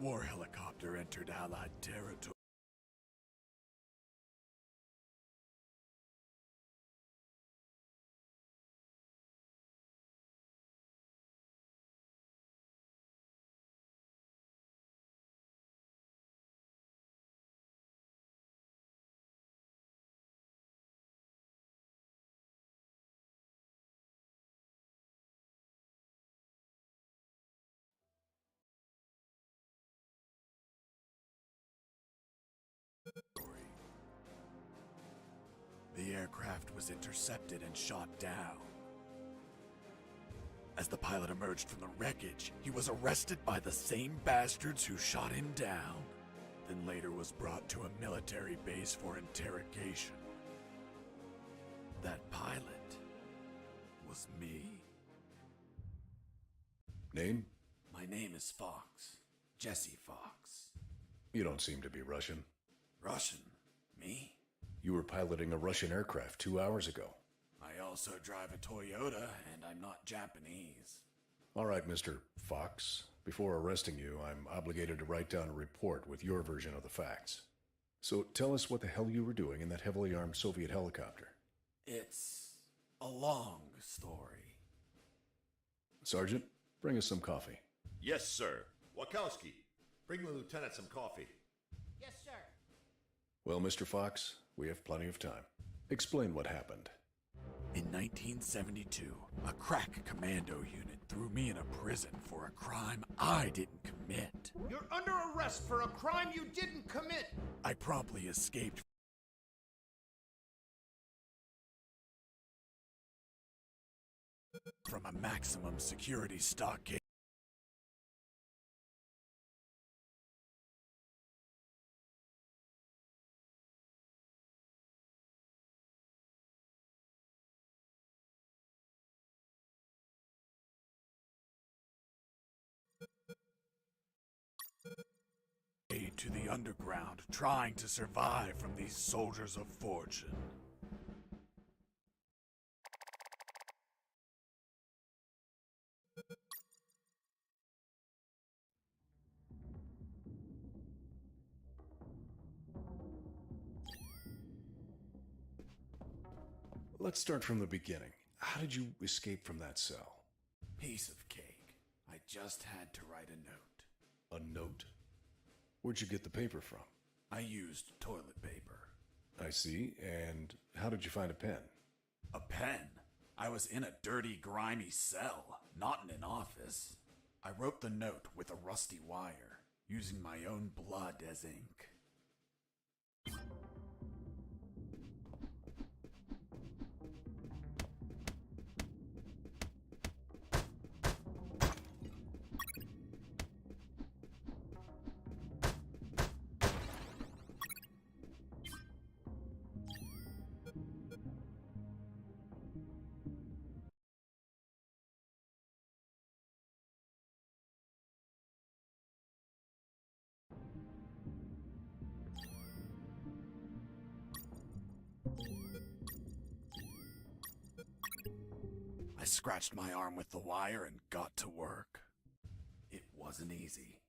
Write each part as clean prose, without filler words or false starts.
war helicopter entered Allied territory. The aircraft was intercepted and shot down. As the pilot emerged from the wreckage, he was arrested by the same bastards who shot him down, then later was brought to a military base for interrogation. That pilot was me. Name? My name is Fox. Jesse Fox. You don't seem to be Russian. Russian? Me? You were piloting a Russian aircraft 2 hours ago. I also drive a Toyota, and I'm not Japanese. All right, Mr. Fox. Before arresting you, I'm obligated to write down a report with your version of the facts. So tell us what the hell you were doing in that heavily armed Soviet helicopter. It's a long story. Sergeant, bring us some coffee. Yes, sir. Wachowski, bring the lieutenant some coffee. Yes, sir. Well, Mr. Fox, we have plenty of time. Explain what happened. In 1972, a crack commando unit threw me in a prison for a crime I didn't commit. You're under arrest for a crime you didn't commit. I promptly escaped from a maximum security stockade. To the underground, trying to survive from these soldiers of fortune. Let's start from the beginning. How did you escape from that cell? Piece of cake. I just had to write a note. A note? Where'd you get the paper from? I used toilet paper. I see. And how did you find a pen? A pen? I was in a dirty, grimy cell, not in an office. I wrote the note with a rusty wire, using my own blood as ink. I scratched my arm with the wire and got to work. It wasn't easy.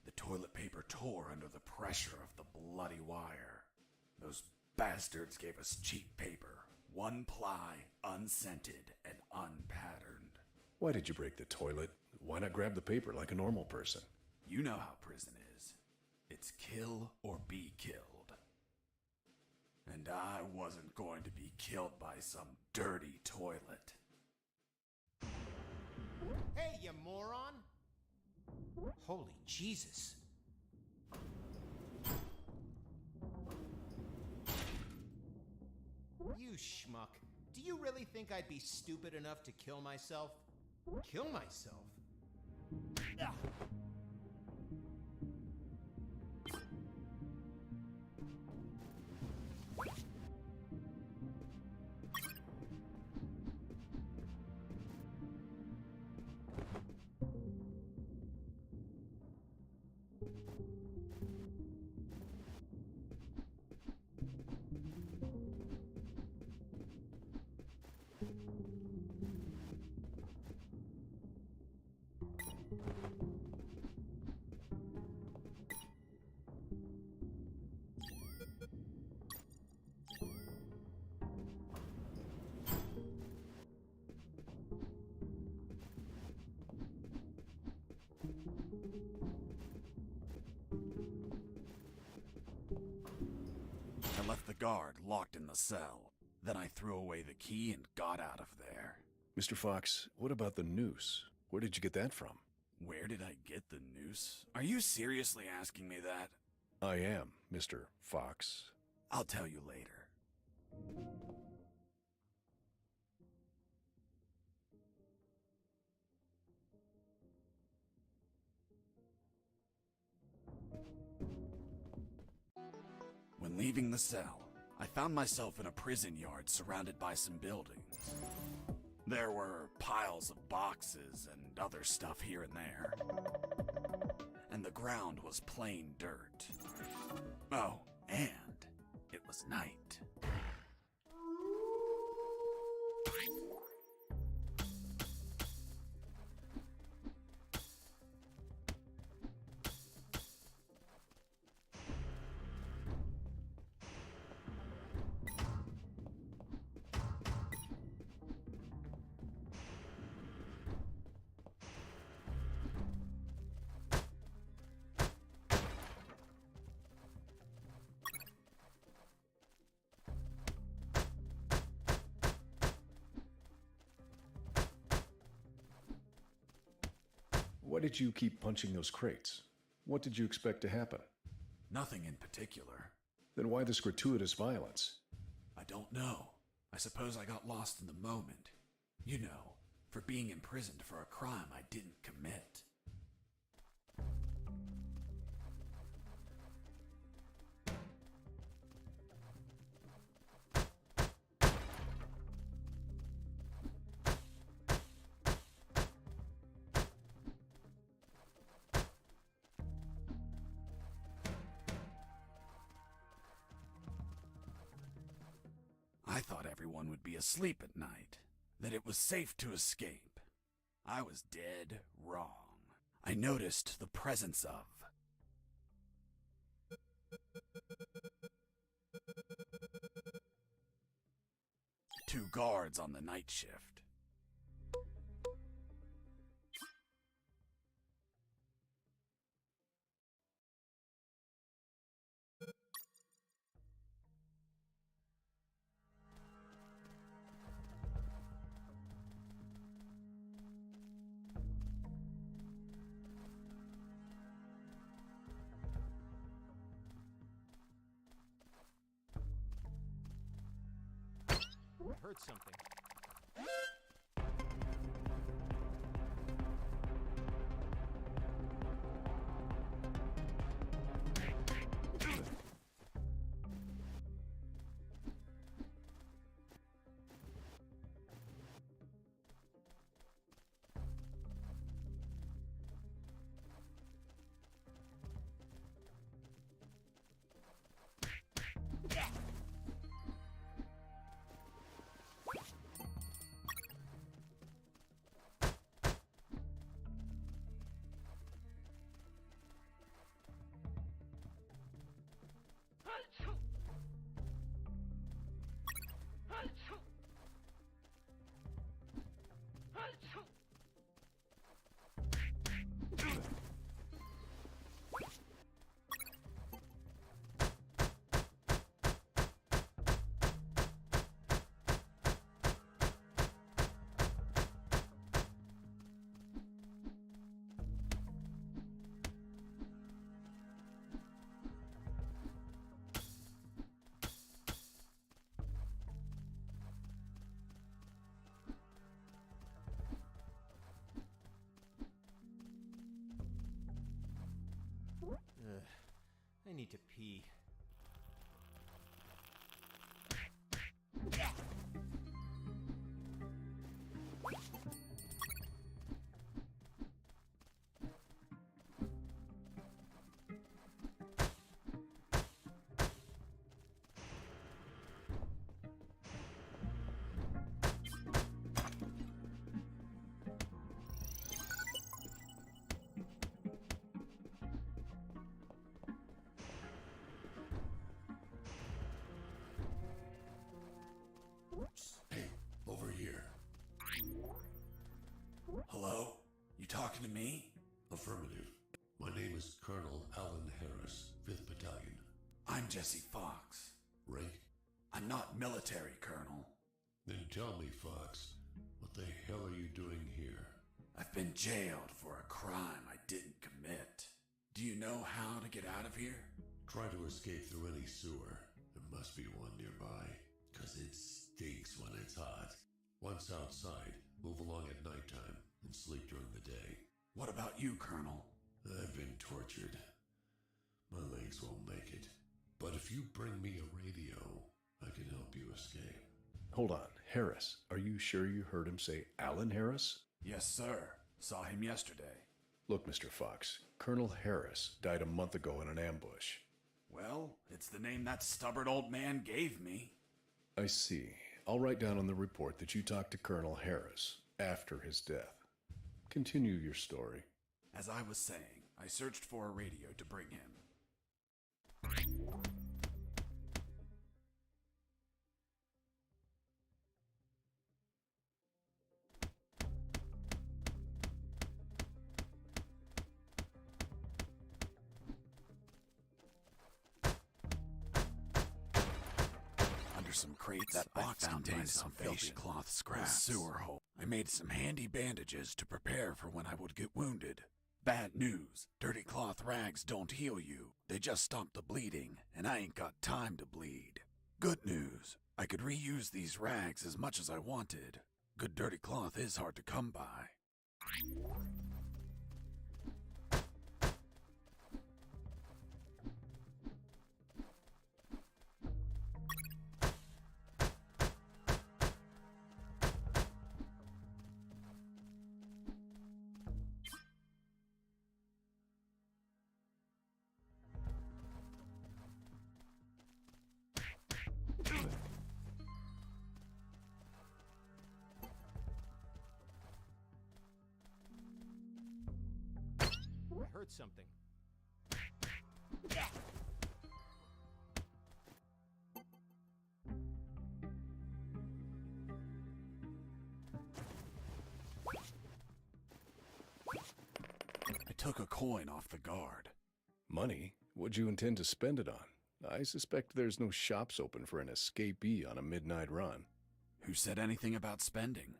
The toilet paper tore under the pressure of the bloody wire. Those bastards gave us cheap paper, one ply, unscented, and unpatterned. Why did you break the toilet? Why not grab the paper like a normal person? You know how prison is. It's kill or be killed. And I wasn't going to be killed by some dirty toilet. Hey, you moron! Holy Jesus. You schmuck. Do you really think I'd be stupid enough to kill myself? Kill myself? Ah. guard locked in the cell. Then I threw away the key and got out of there. Mr. Fox, what about the noose? Where did you get that from? Where did I get the noose? Are you seriously asking me that? I am, Mr. Fox. I'll tell you later. When leaving the cell, I found myself in a prison yard surrounded by some buildings. There were piles of boxes and other stuff here and there. And the ground was plain dirt. Oh, and it was night. Why did you keep punching those crates? What did you expect to happen? Nothing in particular. Then why this gratuitous violence? I don't know. I suppose I got lost in the moment. You know, for being imprisoned for a crime I didn't commit. I thought everyone would be asleep at night, that it was safe to escape. I was dead wrong. I noticed the presence of two guards on the night shift. I heard something. I need to pee. Hey, over here. Hello? You talking to me? Affirmative. My name is Colonel Alan Harris, 5th Battalion. I'm Jesse Fox. Rank? I'm not military, Colonel. Then tell me, Fox, what the hell are you doing here? I've been jailed for a crime I didn't commit. Do you know how to get out of here? Try to escape through any sewer. There must be one nearby, 'cause it stinks when it's hot. Once outside, move along at nighttime and sleep during the day. What about you, Colonel? I've been tortured. My legs won't make it. But if you bring me a radio, I can help you escape. Hold on, Harris. Are you sure you heard him say Alan Harris? Yes, sir. Saw him yesterday. Look, Mr. Fox, Colonel Harris died a month ago in an ambush. Well, it's the name that stubborn old man gave me. I see. I'll write down on the report that you talked to Colonel Harris after his death. Continue your story. As I was saying, I searched for a radio to bring him. Under some crates, that box contained some filthy cloth scraps. Sewer hole. I made some handy bandages to prepare for when I would get wounded. Bad news. Dirty cloth rags don't heal you. They just stop the bleeding, and I ain't got time to bleed. Good news. I could reuse these rags as much as I wanted. Good dirty cloth is hard to come by. I heard something. I took a coin off the guard. Money? What'd you intend to spend it on? I suspect there's no shops open for an escapee on a midnight run. Who said anything about spending?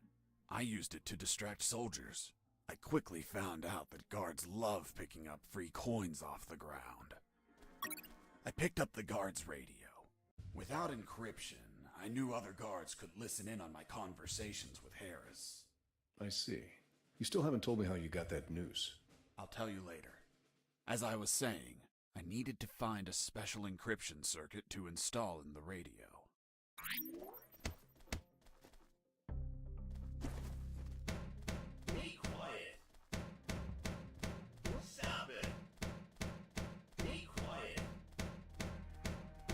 I used it to distract soldiers. I quickly found out that guards love picking up free coins off the ground. I picked up the guard's radio. Without encryption, I knew other guards could listen in on my conversations with Harris. I see. You still haven't told me how you got that noose. I'll tell you later. As I was saying, I needed to find a special encryption circuit to install in the radio. Be quiet. Stop it. Be quiet.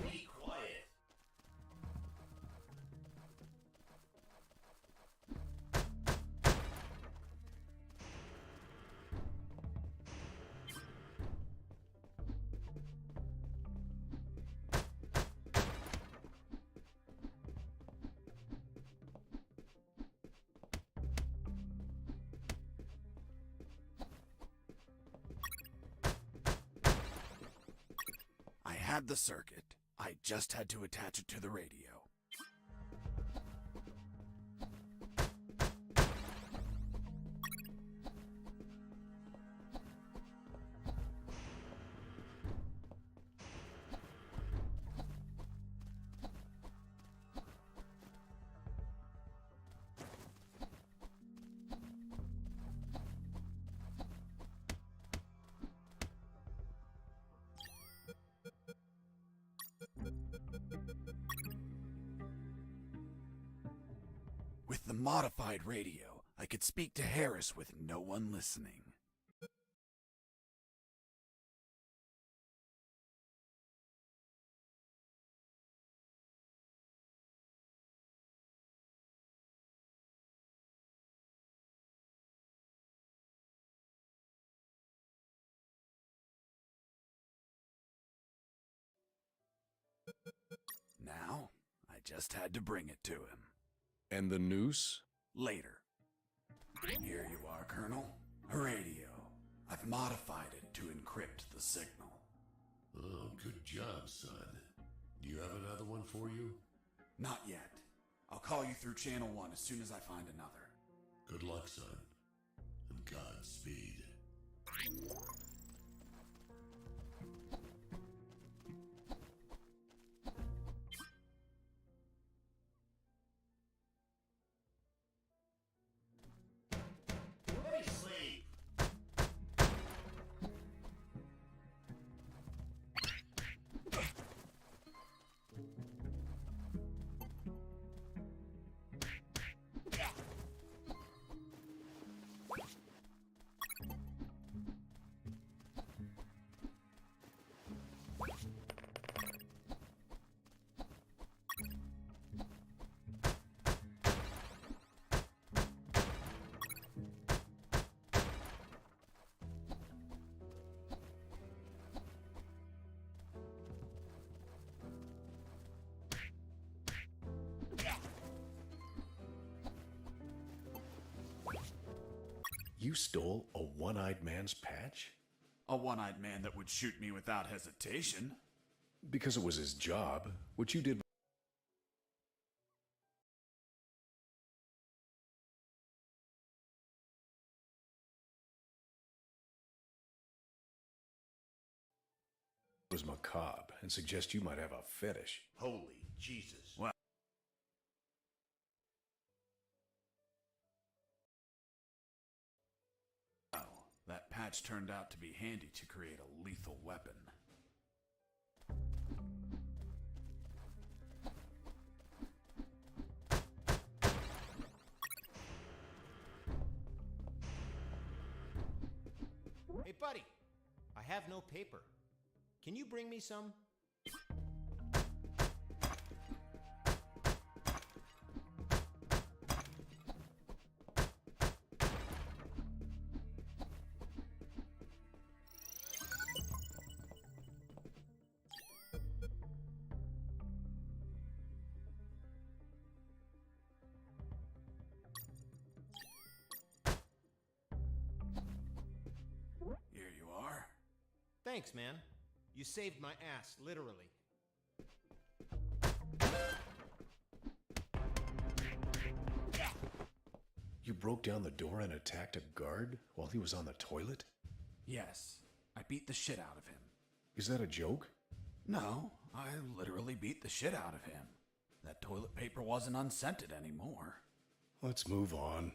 Be quiet. I had the circuit. I just had to attach it to the radio. With the modified radio, I could speak to Harris with no one listening. Now, I just had to bring it to him. And the noose? Later. Here you are, Colonel. A radio. I've modified it to encrypt the signal. Oh, good job, son. Do you have another one for you? Not yet. I'll call you through Channel 1 as soon as I find another. Good luck, son. And Godspeed. Let me sleep. You stole a one-eyed man's patch? A one-eyed man that would shoot me without hesitation. Because it was his job. What you did was macabre and suggest you might have a fetish. Holy Jesus. Well, that patch turned out to be handy to create a lethal weapon. Hey, buddy. I have no paper. Can you bring me some? Here you are. Thanks, man. You saved my ass, literally. You broke down the door and attacked a guard while he was on the toilet? Yes, I beat the shit out of him. Is that a joke? No, I literally beat the shit out of him. That toilet paper wasn't unscented anymore. Let's move on.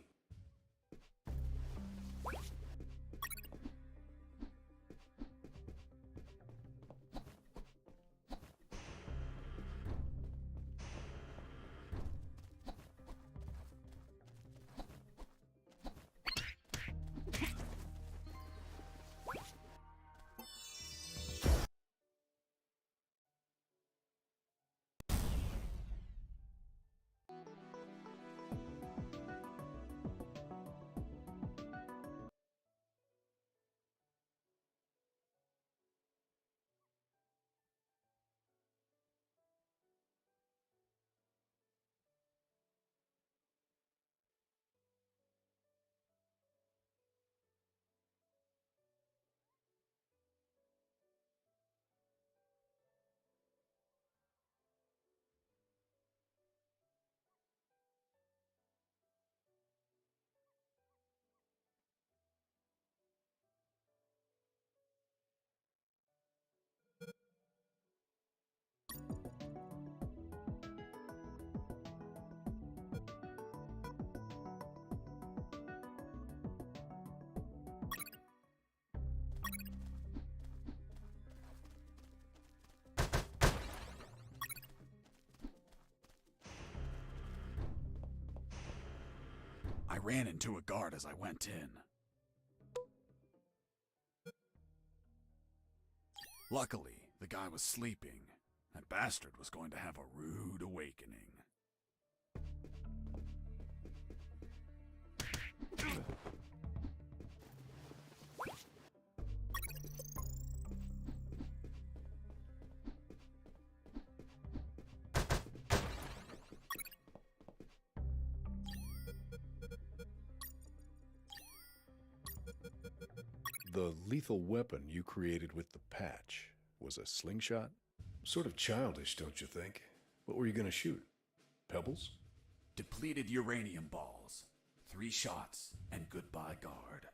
I ran into a guard as I went in. Luckily, the guy was sleeping. That bastard was going to have a rude awakening. The lethal weapon you created with the patch was a slingshot? Sort of childish, don't you think? What were you going to shoot? Pebbles? Depleted uranium balls. 3 shots, and goodbye guard.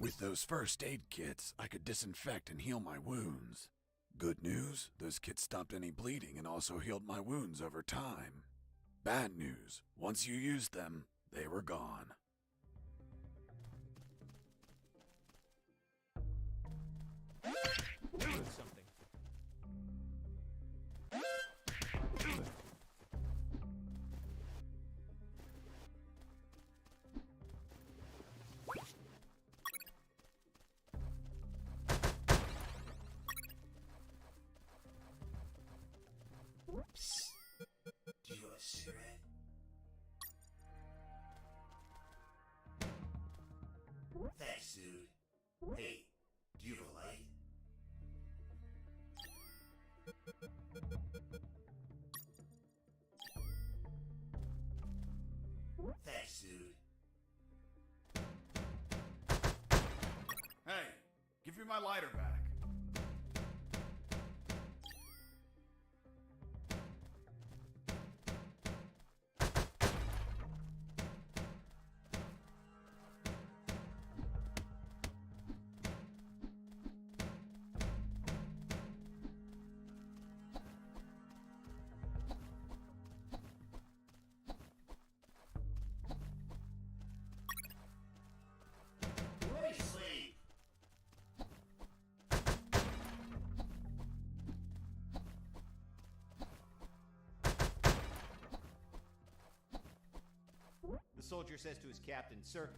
With those first aid kits, I could disinfect and heal my wounds. Good news, those kits stopped any bleeding and also healed my wounds over time. Bad news, once you used them, they were gone. Doing something. Do you have a cigarette? Thanks, dude. Hey, do you have a light? Thanks, dude. Hey, give me my lighter back. Let me sleep. The soldier says to his captain, "Sir,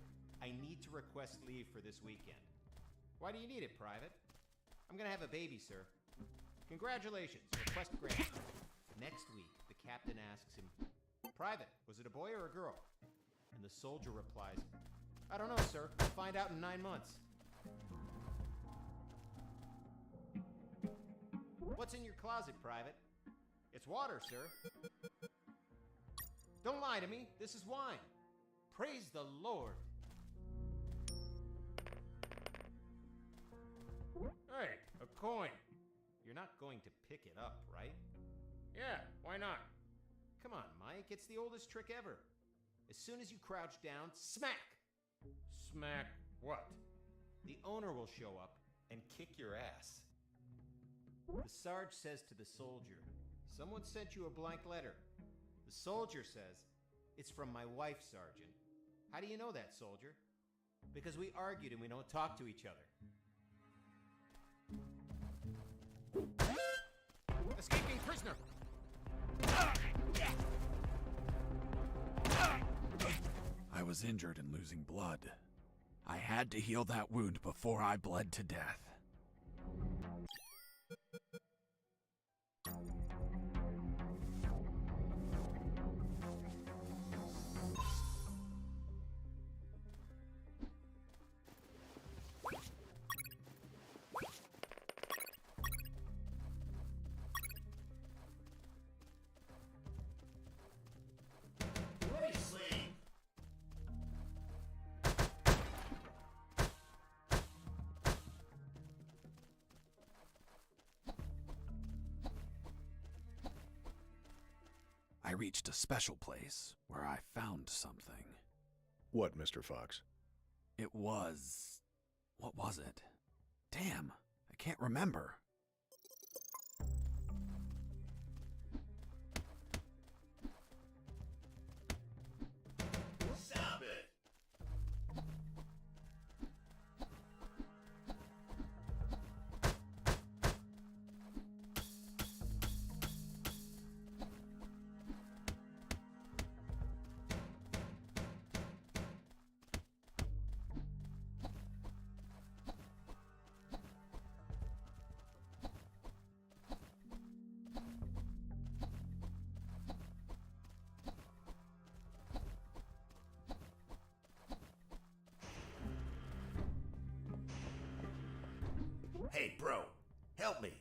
I need to request leave for this weekend." "Why do you need it, Private?" "I'm gonna have a baby, sir." "Congratulations, request granted." Next week, the captain asks him, "Private, was it a boy or a girl?" And the soldier replies, "I don't know, sir. I'll find out in 9 months." "What's in your closet, Private?" "It's water, sir." "Don't lie to me. This is wine." "Praise the Lord." "Hey, a coin." "You're not going to pick it up, right?" "Yeah, why not?" "Come on, Mike. It's the oldest trick ever. As soon as you crouch down, smack!" "Smack what?" "The owner will show up and kick your ass." The Sarge says to the soldier, "Someone sent you a blank letter." The soldier says, "It's from my wife, Sergeant." "How do you know that, soldier?" "Because we argued and we don't talk to each other." "Escaping prisoner!" I was injured and losing blood. I had to heal that wound before I bled to death. Let me sleep. I reached a special place where I found something. What, Mr. Fox? It was... what was it? Damn, I can't remember. Stop it. Help me.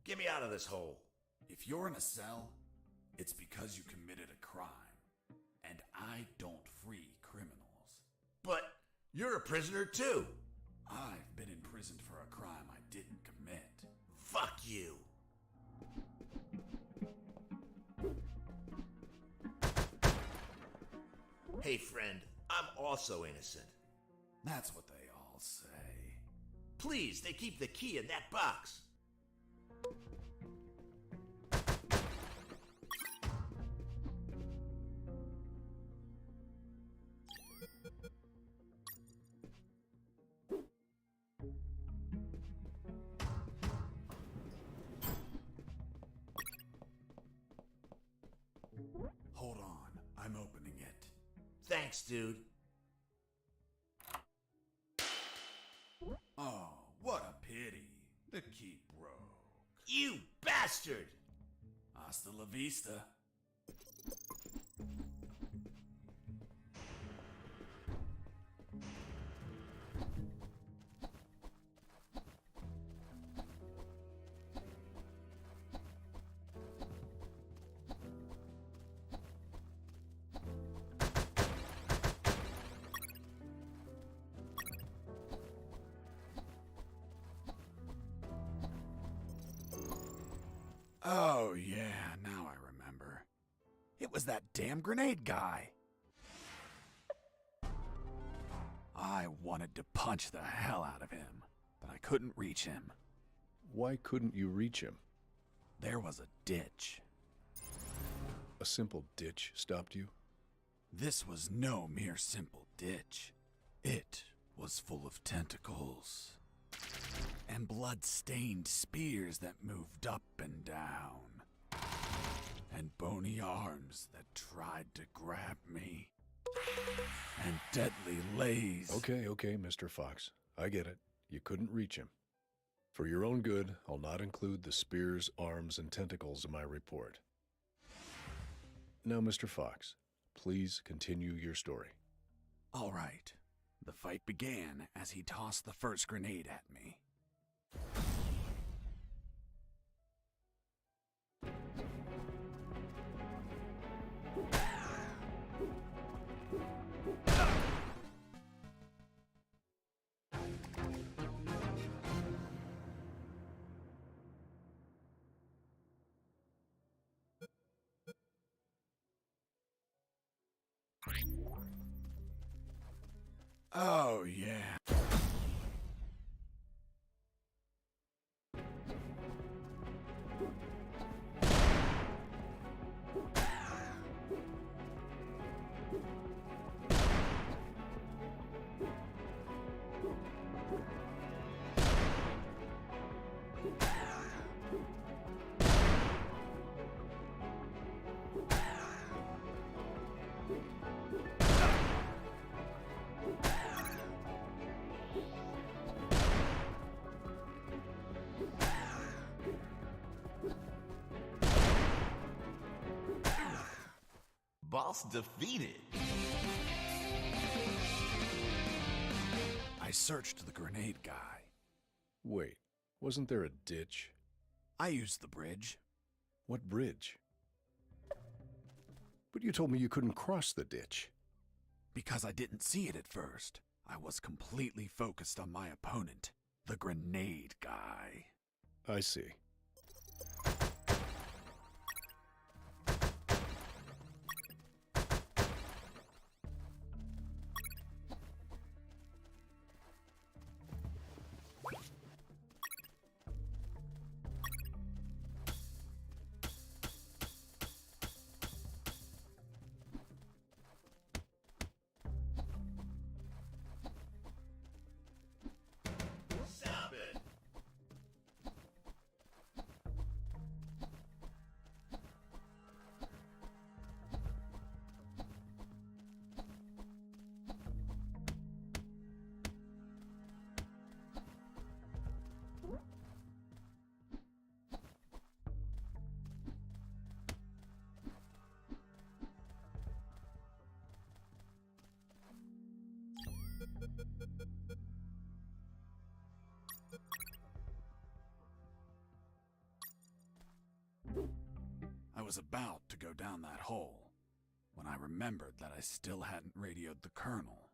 Get me out of this hole. If you're in a cell, it's because you committed a crime. And I don't free criminals. But you're a prisoner too. I've been imprisoned for a crime I didn't commit. Fuck you. Hey friend, I'm also innocent. That's what they all say. Please, they keep the key in that box. Hold on, I'm opening it. Thanks, dude. Oh, what a pity. The key broke. You bastard! Hasta la vista. Oh, yeah, now I remember. It was that damn grenade guy. I wanted to punch the hell out of him, but I couldn't reach him. Why couldn't you reach him? There was a ditch. A simple ditch stopped you? This was no mere simple ditch. It was full of tentacles and blood-stained spears that moved up and down, and bony arms that tried to grab me, and deadly lays. Okay, Mr. Fox. I get it. You couldn't reach him. For your own good, I'll not include the spears, arms, and tentacles in my report. Now, Mr. Fox, please continue your story. All right. The fight began as he tossed the first grenade at me. Oh, yeah. Boss defeated. I searched the grenade guy. Wait, wasn't there a ditch? I used the bridge. What bridge? But you told me you couldn't cross the ditch. Because I didn't see it at first. I was completely focused on my opponent, the grenade guy. I see. Stop it! was about to go down that hole when I remembered that I still hadn't radioed the colonel.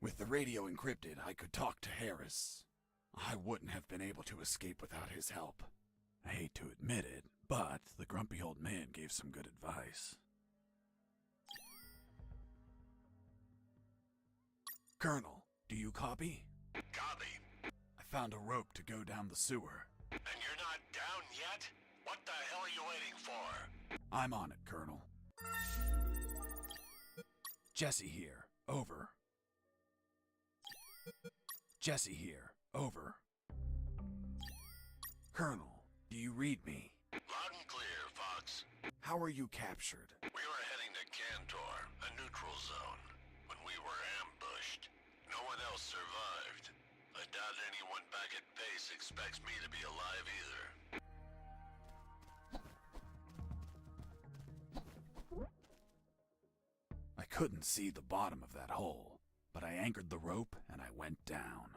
With the radio encrypted, I could talk to Harris. I wouldn't have been able to escape without his help. I hate to admit it, but the grumpy old man gave some good advice. Colonel, do you copy? Copy. I found a rope to go down the sewer. And you're not down yet? What the hell are you waiting for? I'm on it, Colonel. Jesse here. Over. Jesse here. Over. Colonel, do you read me? Loud and clear, Fox. How are you captured? We were heading to Cantor, a neutral zone, when we were ambushed. No one else survived. I doubt anyone back at base expects me to be alive either. I couldn't see the bottom of that hole, but I anchored the rope and I went down.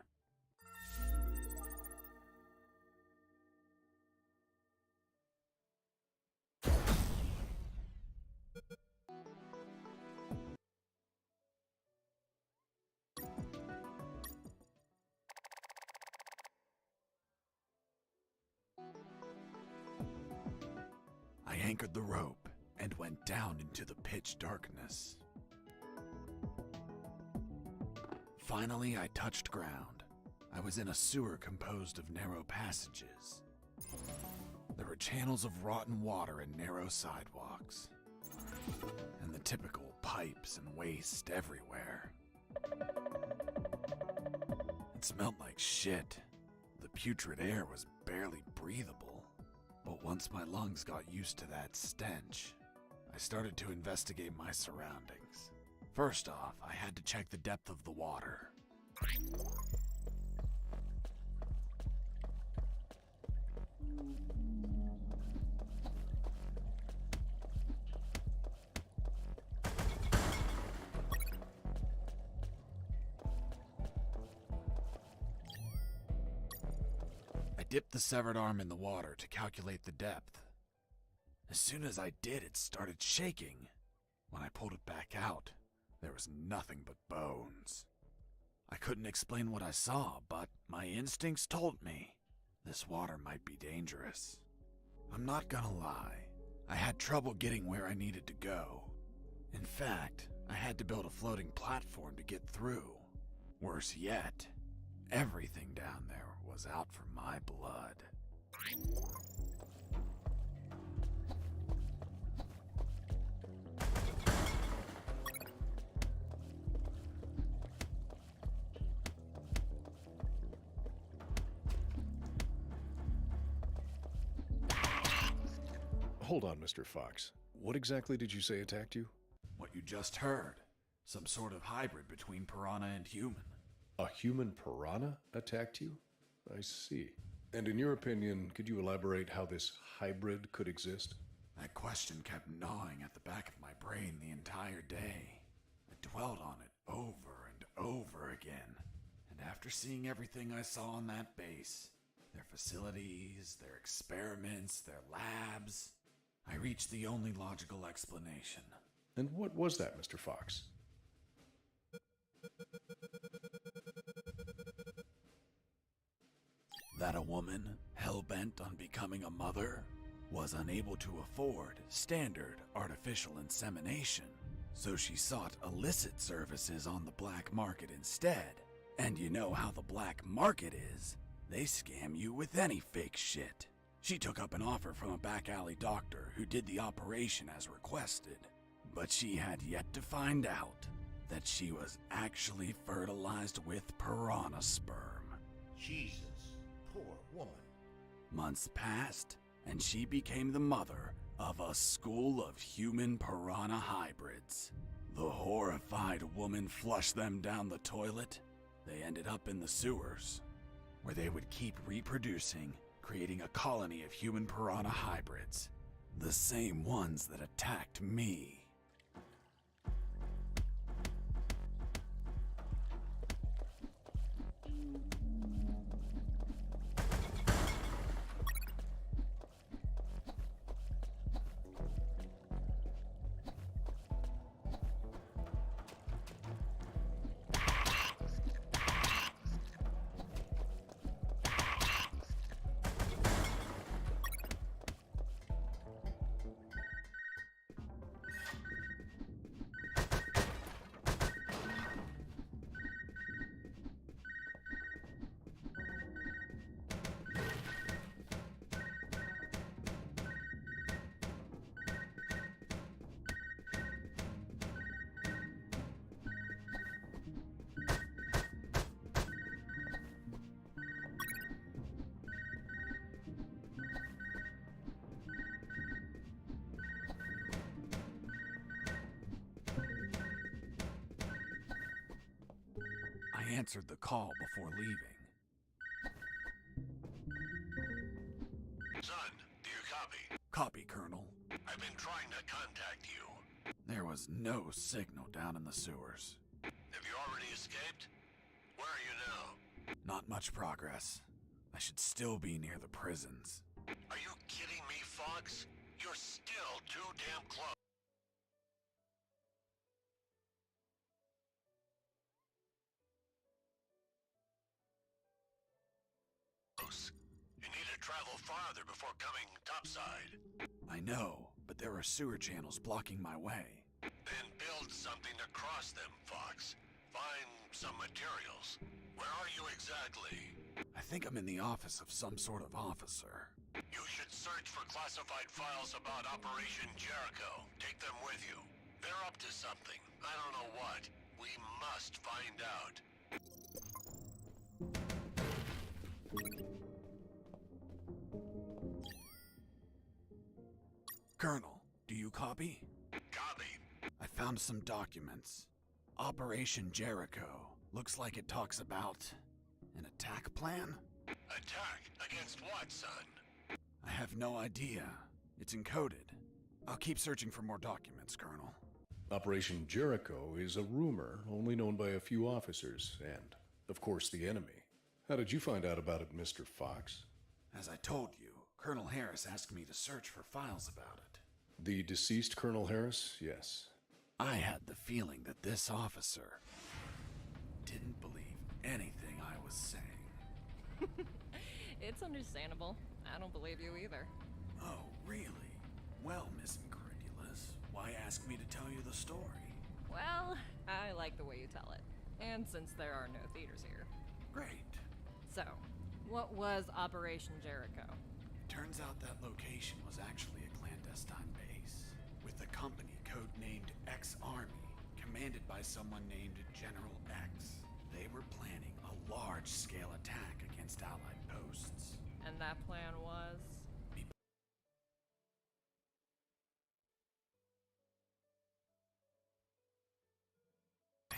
I anchored the rope and went down into the pitch darkness. Finally, I touched ground. I was in a sewer composed of narrow passages. There were channels of rotten water and narrow sidewalks, and the typical pipes and waste everywhere. It smelled like shit. The putrid air was barely breathable. But once my lungs got used to that stench, I started to investigate my surroundings. First off, I had to check the depth of the water. I dipped the severed arm in the water to calculate the depth. As soon as I did, it started shaking. When I pulled it back out, there was nothing but bones. I couldn't explain what I saw, but my instincts told me this water might be dangerous. I'm not gonna lie, I had trouble getting where I needed to go. In fact, I had to build a floating platform to get through. Worse yet, everything down there was out for my blood. Hold on, Mr. Fox. What exactly did you say attacked you? What you just heard. Some sort of hybrid between piranha and human. A human piranha attacked you? I see. And in your opinion, could you elaborate how this hybrid could exist? That question kept gnawing at the back of my brain the entire day. I dwelled on it over and over again. And after seeing everything I saw on that base, their facilities, their experiments, their labs, I reached the only logical explanation. And what was that, Mr. Fox? That a woman, hell-bent on becoming a mother, was unable to afford standard artificial insemination, so she sought illicit services on the black market instead. And you know how the black market is. They scam you with any fake shit. She took up an offer from a back alley doctor who did the operation as requested, but she had yet to find out that she was actually fertilized with piranha sperm. Jesus, poor woman. Months passed, and she became the mother of a school of human piranha hybrids. The horrified woman flushed them down the toilet. They ended up in the sewers, where they would keep reproducing, creating a colony of human piranha hybrids. The same ones that attacked me. I answered the call before leaving. Son, do you copy? Copy, Colonel. I've been trying to contact you. There was no signal down in the sewers. Have you already escaped? Where are you now? Not much progress. I should still be near the prisons. Are you kidding me, Fox? You're still too damn close. You need to travel farther before coming topside. I know, but there are sewer channels blocking my way. Then build something to cross them, Fox. Find some materials. Where are you exactly? I think I'm in the office of some sort of officer. You should search for classified files about Operation Jericho. Take them with you. They're up to something. I don't know what. We must find out. Colonel, do you copy? Copy. I found some documents. Operation Jericho. Looks like it talks about an attack plan? Attack? Against what, son? I have no idea. It's encoded. I'll keep searching for more documents, Colonel. Operation Jericho is a rumor only known by a few officers and, of course, the enemy. How did you find out about it, Mr. Fox? As I told you, Colonel Harris asked me to search for files about it. The deceased Colonel Harris? Yes. I had the feeling that this officer didn't believe anything I was saying. It's understandable. I don't believe you either. Oh, really? Well, Miss Incredulous, why ask me to tell you the story? Well, I like the way you tell it. And since there are no theaters here. Great. So, what was Operation Jericho? Turns out that location was actually a clandestine base, with a company codenamed X-Army, commanded by someone named General X. They were planning a large-scale attack against Allied posts. And that plan was?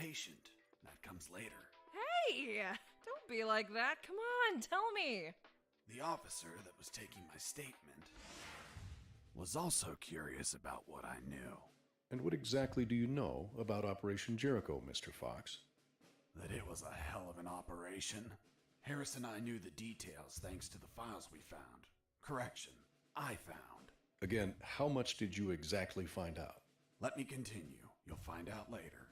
patient. That comes later. Hey! Don't be like that. Come on, tell me. The officer that was taking my statement was also curious about what I knew. And what exactly do you know about Operation Jericho, Mr. Fox? That it was a hell of an operation. Harris and I knew the details thanks to the files we found. Correction, I found. Again, how much did you exactly find out? Let me continue. You'll find out later.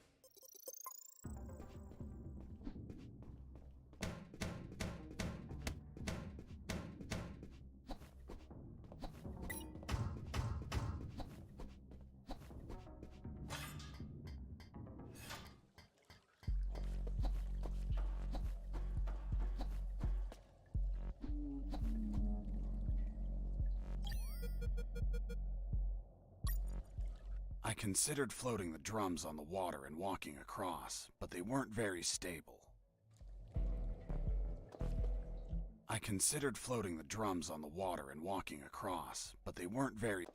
I considered floating the drums on the water and walking across, but they weren't very stable. I considered floating the drums on the water and walking across, but they weren't very...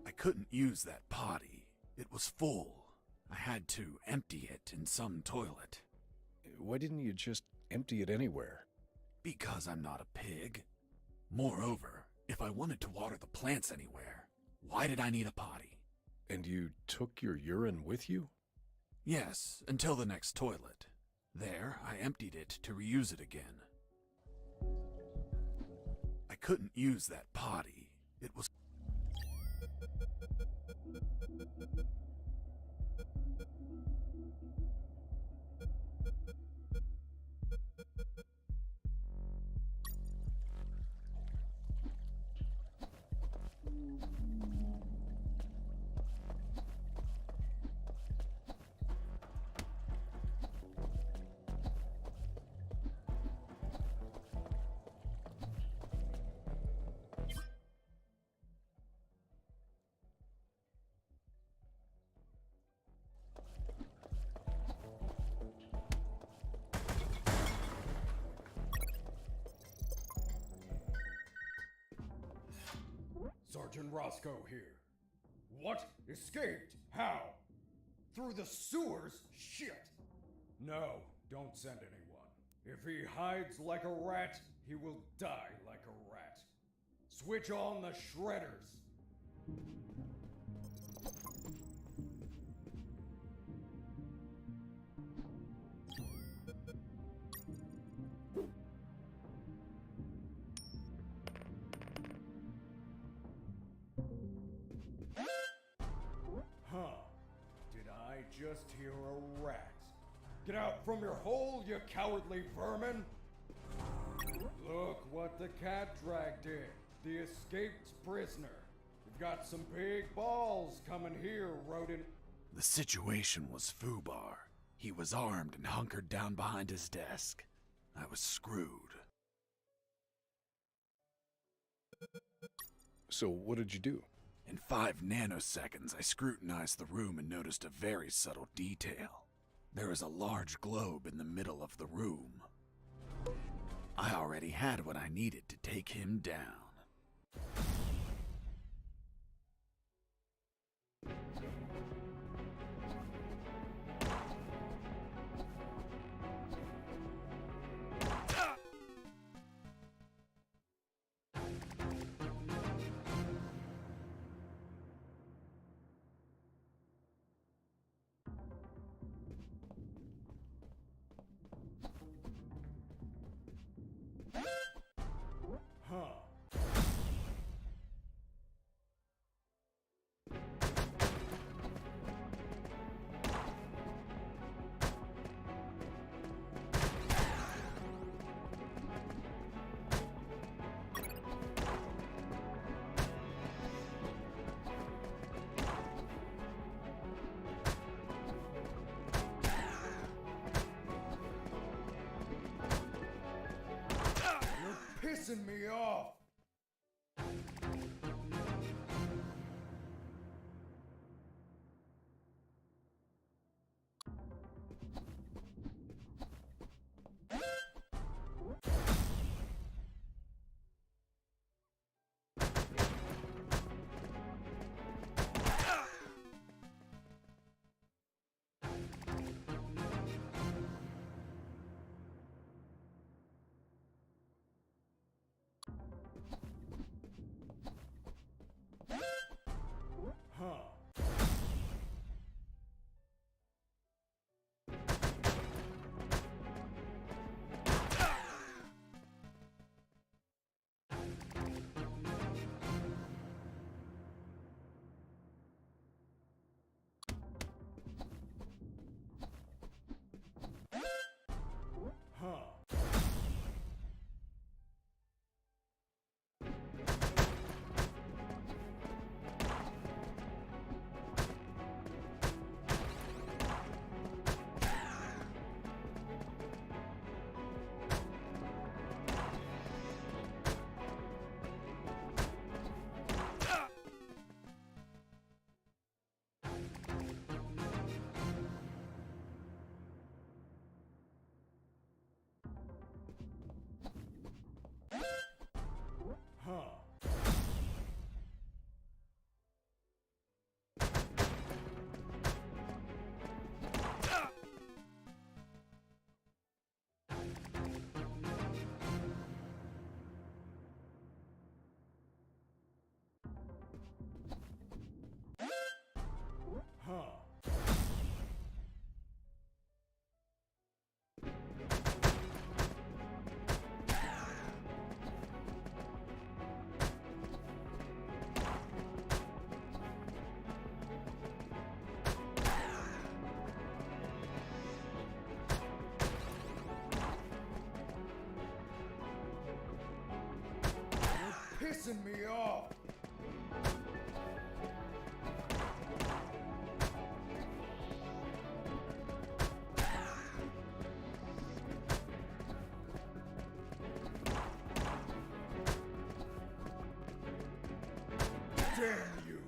I couldn't use that potty. It was full. I had to empty it in some toilet. Why didn't you just empty it anywhere? Because I'm not a pig. Moreover, if I wanted to water the plants anywhere, why did I need a potty? And you took your urine with you? Yes, until the next toilet. There, I emptied it to reuse it again. I couldn't use that potty. It was... Sergeant Roscoe here. What? Escaped? How? Through the sewers? Shit! No, don't send anyone. If he hides like a rat, he will die like a rat. Switch on the shredders. Huh. Did I just hear a rat? Get out from your hole, you cowardly vermin! Look what the cat dragged in. The escaped prisoner. You've got some big balls coming here, rodent. The situation was foobar. He was armed and hunkered down behind his desk. I was screwed. So what did you do? In 5 nanoseconds, I scrutinized the room and noticed a very subtle detail. There is a large globe in the middle of the room. I already had what I needed to take him down. Huh. You're pissing me off! Huh. Huh. Huh. Huh. You're pissing me off! Damn you!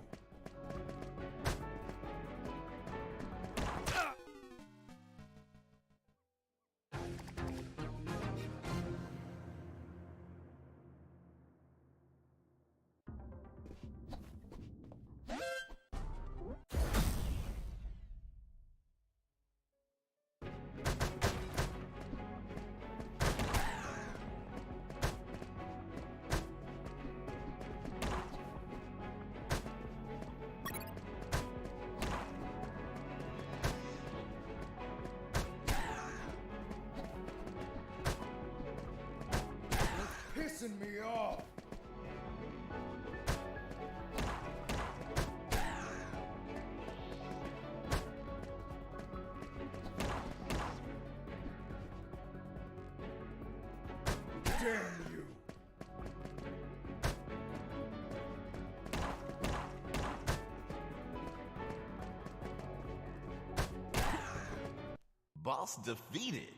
Pissing me off! Damn you! Boss defeated.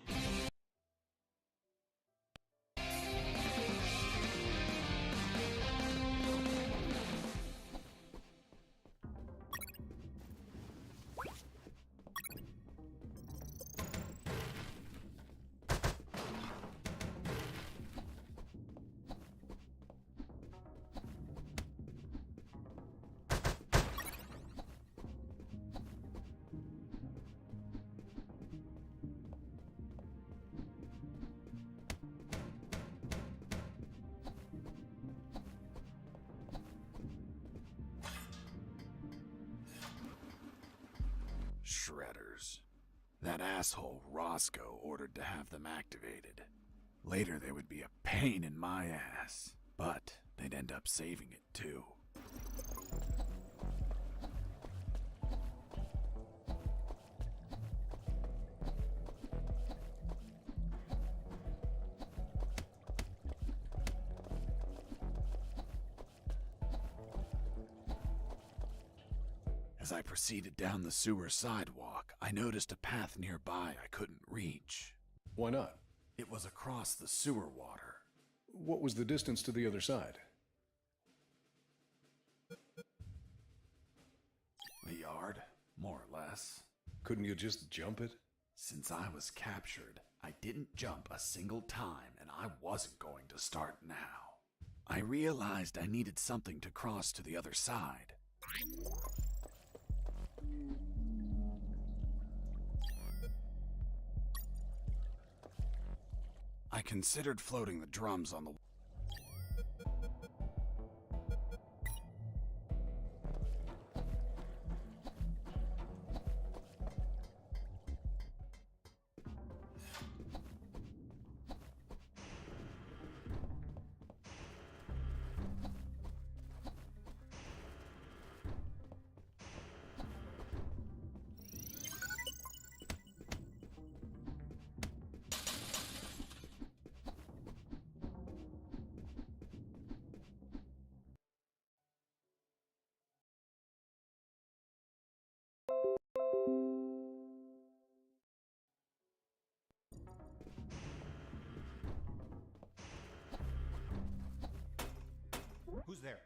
Shredders. That asshole Roscoe ordered to have them activated. Later they would be a pain in my ass. But they'd end up saving it too. As I proceeded down the sewer sidewalk, I noticed a path nearby I couldn't reach. Why not? It was across the sewer water. What was the distance to the other side? A yard, more or less. Couldn't you just jump it? Since I was captured, I didn't jump a single time, and I wasn't going to start now. I realized I needed something to cross to the other side. I considered floating the drums on the Who's there?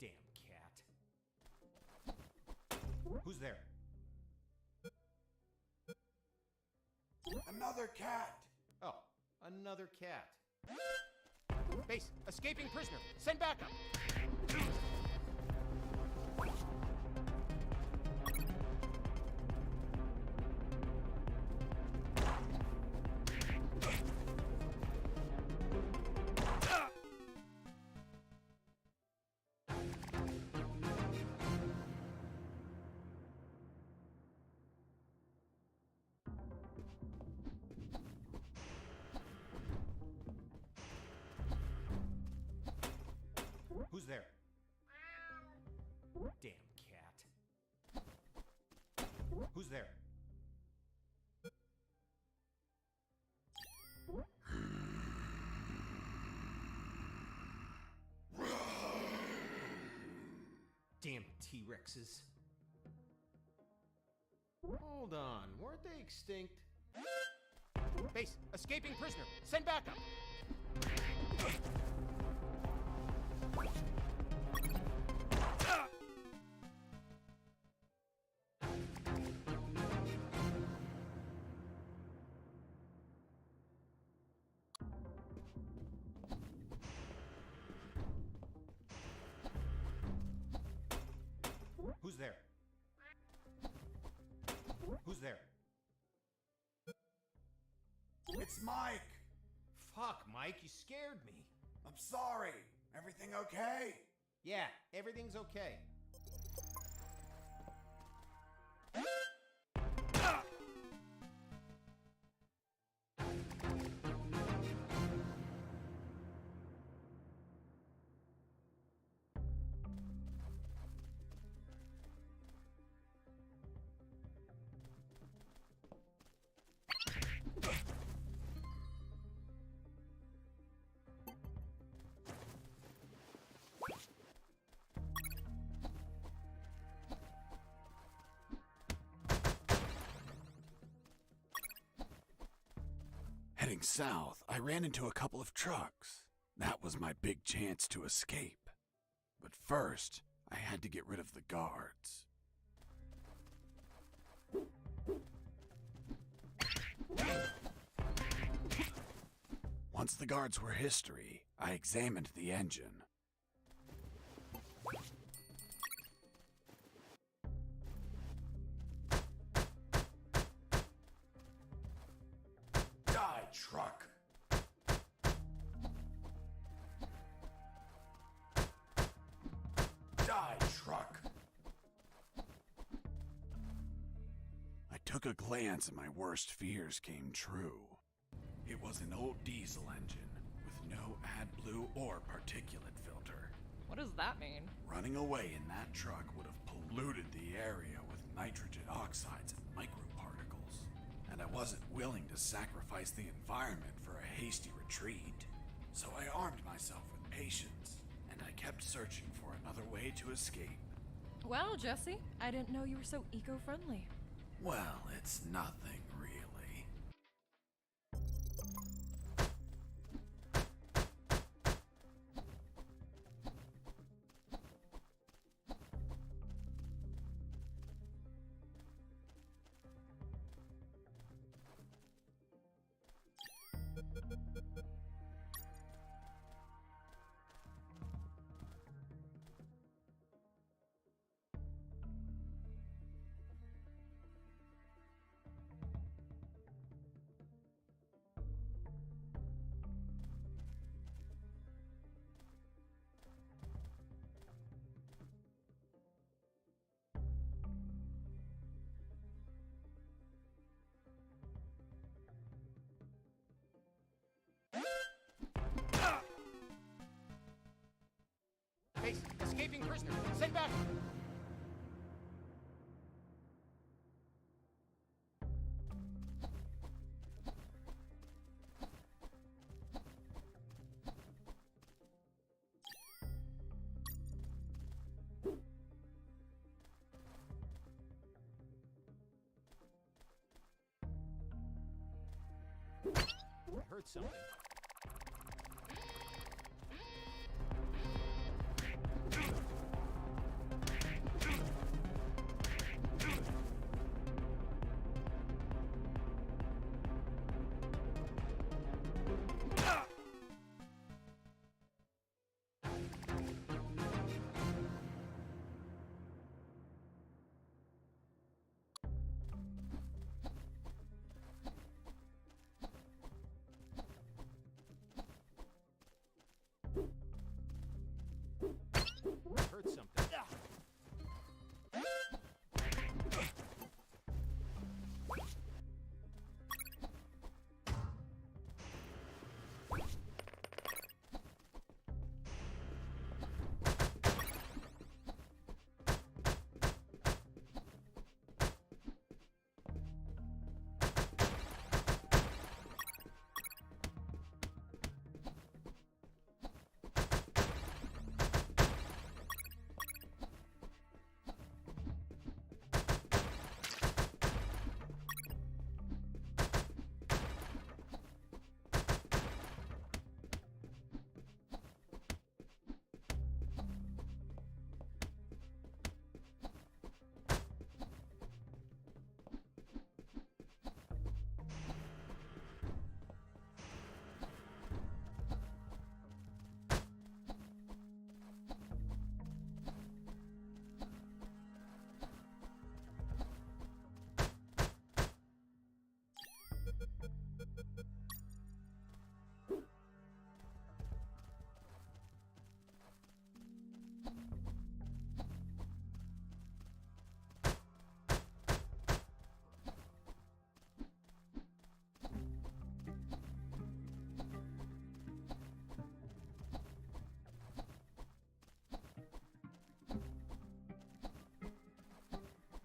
Damn cat. Who's there? Another cat! Oh, another cat. Base, escaping prisoner. Send backup. Who's there? Damn cat. Who's there? Damn T-Rexes. Hold on, weren't they extinct? Base, escaping prisoner. Send backup. Who's there? Who's there? It's Mike! Fuck, Mike, you scared me. I'm sorry. Everything okay? Yeah, everything's okay. Heading south, I ran into a couple of trucks. That was my big chance to escape. But first, I had to get rid of the guards. Once the guards were history, I examined the engine. Die, truck! Die, truck! I took a glance and my worst fears came true. It was an old diesel engine with no flue or particulate filter. What does that mean? Running away in that truck would have polluted the area with nitrogen oxides and microparticles. And I wasn't willing to sacrifice the environment for a hasty retreat. So I armed myself with patience, and I kept searching for another way to escape. Well, Jesse, I didn't know you were so eco-friendly. Well, it's nothing really. Base, escaping prisoner. Send back. I heard something. I heard something.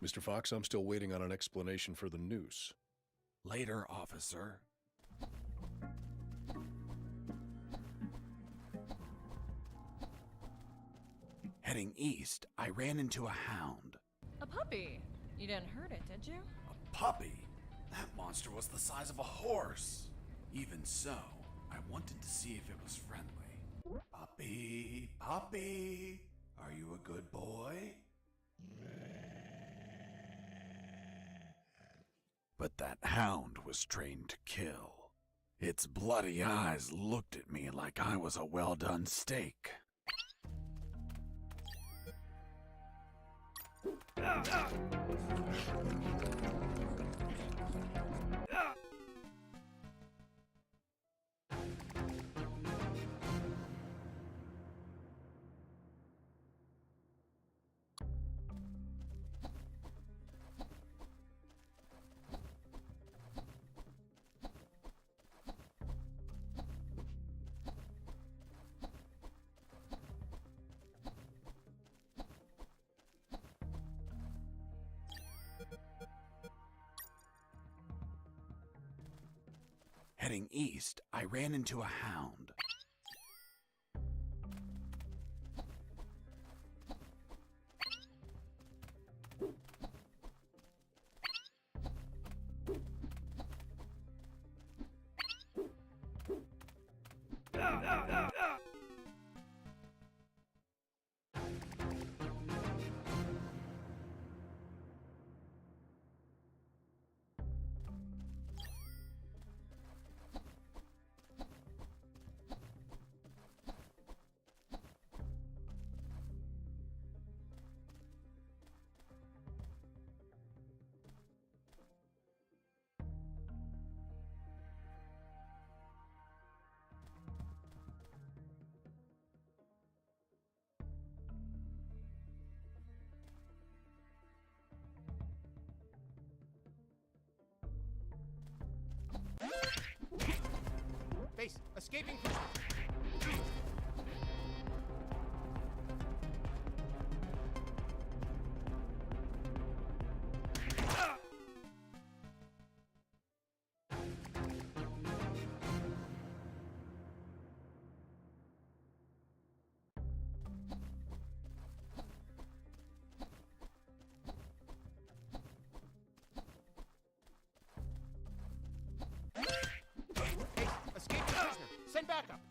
Mr. Fox, I'm still waiting on an explanation for the noose. Later, officer. Heading east, I ran into a hound. A puppy. You didn't hurt it, did you? A puppy? That monster was the size of a horse. Even so, I wanted to see if it was friendly. Puppy, puppy, are you a good boy? But that hound was trained to kill. Its bloody eyes looked at me like I was a well-done steak. Heading east, I ran into a hound. Base, escaping prisoner. Base, escaping prisoner. Send backup.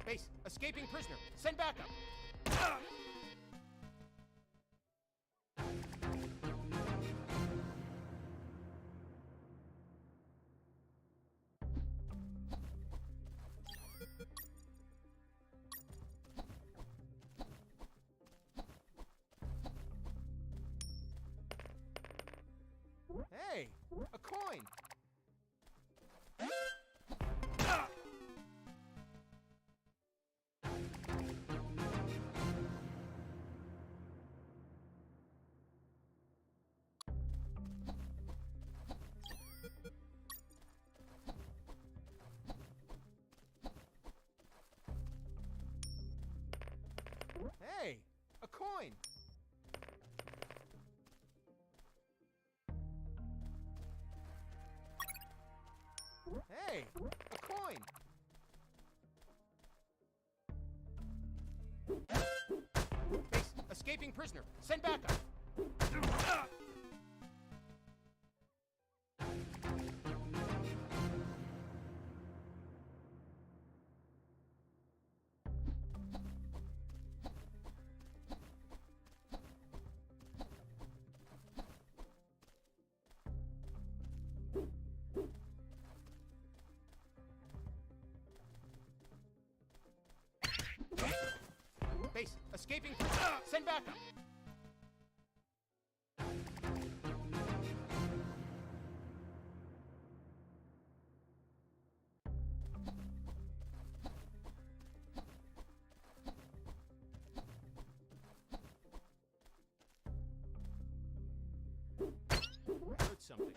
Base, escaping prisoner. Send backup. Hey, a coin. Hey, a coin. Hey, a coin. Base, escaping prisoner. Send backup. Base, escaping prisoner. Send backup. I heard something.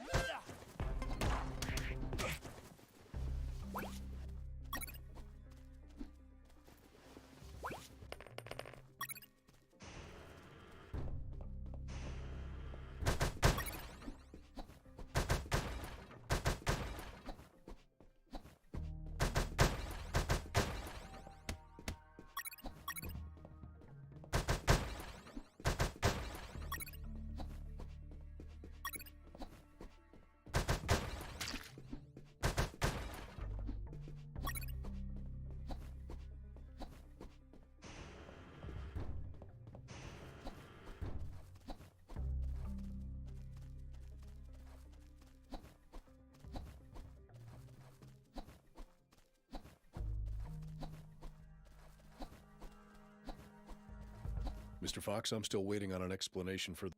Mr. Fox, I'm still waiting on an explanation for